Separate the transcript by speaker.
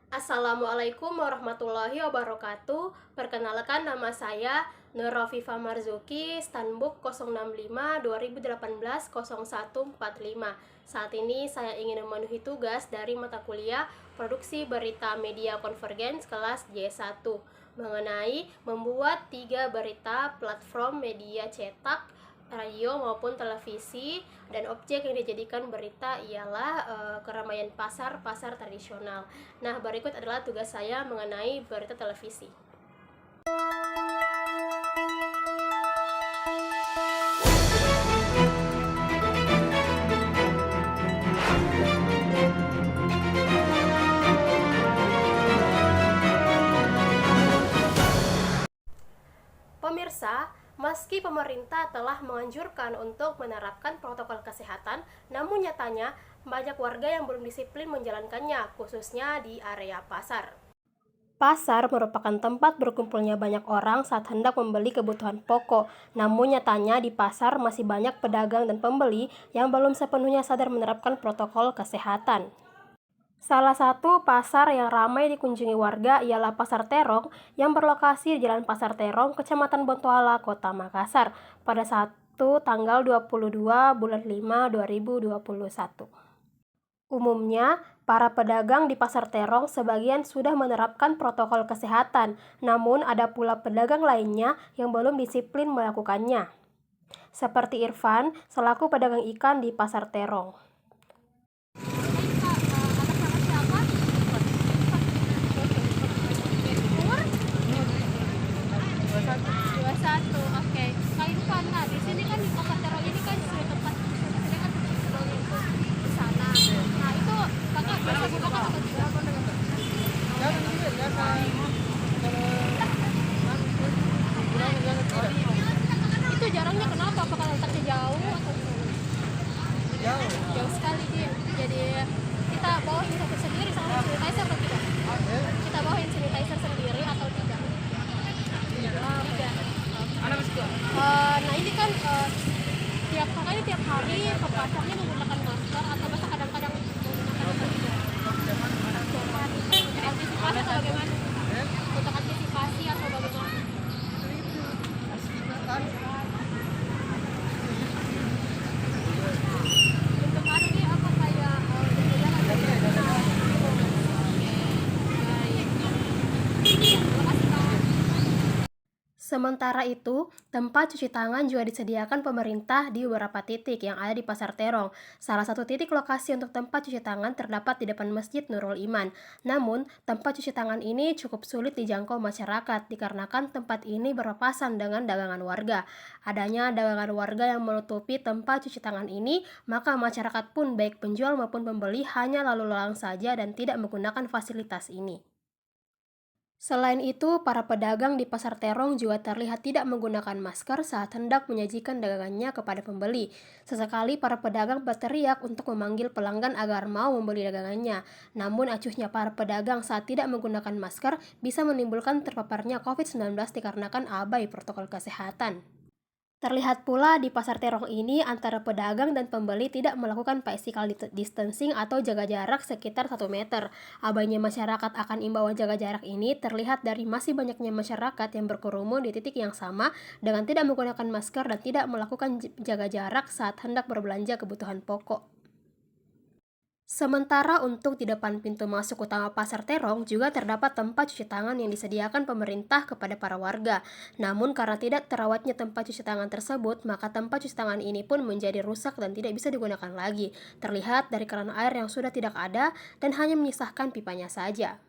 Speaker 1: Assalamualaikum warahmatullahi wabarakatuh. Perkenalkan, nama saya Nurafifa Marzuki, Stanbook 065 2018 0145. Saat ini saya ingin memenuhi tugas dari mata kuliah Produksi Berita Media Konvergens kelas J1 mengenai membuat 3 berita platform media cetak, radio maupun televisi, dan objek yang dijadikan berita ialah keramaian pasar tradisional. Nah, berikut adalah tugas saya mengenai berita televisi. Pemirsa, meski pemerintah telah menganjurkan untuk menerapkan protokol kesehatan, namun nyatanya banyak warga yang belum disiplin menjalankannya, khususnya di area pasar. Pasar merupakan tempat berkumpulnya banyak orang saat hendak membeli kebutuhan pokok. Namun nyatanya di pasar masih banyak pedagang dan pembeli yang belum sepenuhnya sadar menerapkan protokol kesehatan. Salah satu pasar yang ramai dikunjungi warga ialah Pasar Terong yang berlokasi di Jalan Pasar Terong, Kecamatan Bontoala, Kota Makassar pada tanggal 22 bulan 5 2021. Umumnya, para pedagang di Pasar Terong sebagian sudah menerapkan protokol kesehatan, namun ada pula pedagang lainnya yang belum disiplin melakukannya. Seperti Irfan, selaku pedagang ikan di Pasar Terong.
Speaker 2: Satu, oke. Kak Irfan, nah di sini kan di Pasar Terong ini kan sudah tempat sini kan sebelumnya itu di sana. Nah itu kakak biasa gunakan atau tidak? Itu jarangnya kenapa? Apakah letaknya jauh atau gimana? Jauh sekali Din. Jadi kita bawain satu sendiri sama sanitizer atau tidak? Kita bawain sanitizer sendiri atau tidak? Tidak. Nah ini kan tiap kakak ini tiap hari ke pasarnya menggunakan masker atau bahkan kadang-kadang menggunakan untuk antisipasi atau bagaimana? Untuk antisipasi atau bagaimana? Untuk hari ini apa kayak gejala atau bagaimana? Terima kasih Kak.
Speaker 1: Sementara itu, tempat cuci tangan juga disediakan pemerintah di beberapa titik yang ada di Pasar Terong. Salah satu titik lokasi untuk tempat cuci tangan terdapat di depan Masjid Nurul Iman. Namun, tempat cuci tangan ini cukup sulit dijangkau masyarakat dikarenakan tempat ini berpapasan dengan dagangan warga. Adanya dagangan warga yang menutupi tempat cuci tangan ini, maka masyarakat pun baik penjual maupun pembeli hanya lalu lalang saja dan tidak menggunakan fasilitas ini. Selain itu, para pedagang di Pasar Terong juga terlihat tidak menggunakan masker saat hendak menyajikan dagangannya kepada pembeli. Sesekali para pedagang berteriak untuk memanggil pelanggan agar mau membeli dagangannya. Namun acuhnya para pedagang saat tidak menggunakan masker bisa menimbulkan terpaparnya COVID-19 dikarenakan abai protokol kesehatan. Terlihat pula di Pasar Terong ini antara pedagang dan pembeli tidak melakukan physical distancing atau jaga jarak sekitar 1 meter. Abainya masyarakat akan imbauan jaga jarak ini terlihat dari masih banyaknya masyarakat yang berkerumun di titik yang sama dengan tidak menggunakan masker dan tidak melakukan jaga jarak saat hendak berbelanja kebutuhan pokok. Sementara untuk di depan pintu masuk utama Pasar Terong juga terdapat tempat cuci tangan yang disediakan pemerintah kepada para warga. Namun karena tidak terawatnya tempat cuci tangan tersebut, maka tempat cuci tangan ini pun menjadi rusak dan tidak bisa digunakan lagi. Terlihat dari keran air yang sudah tidak ada dan hanya menyisahkan pipanya saja.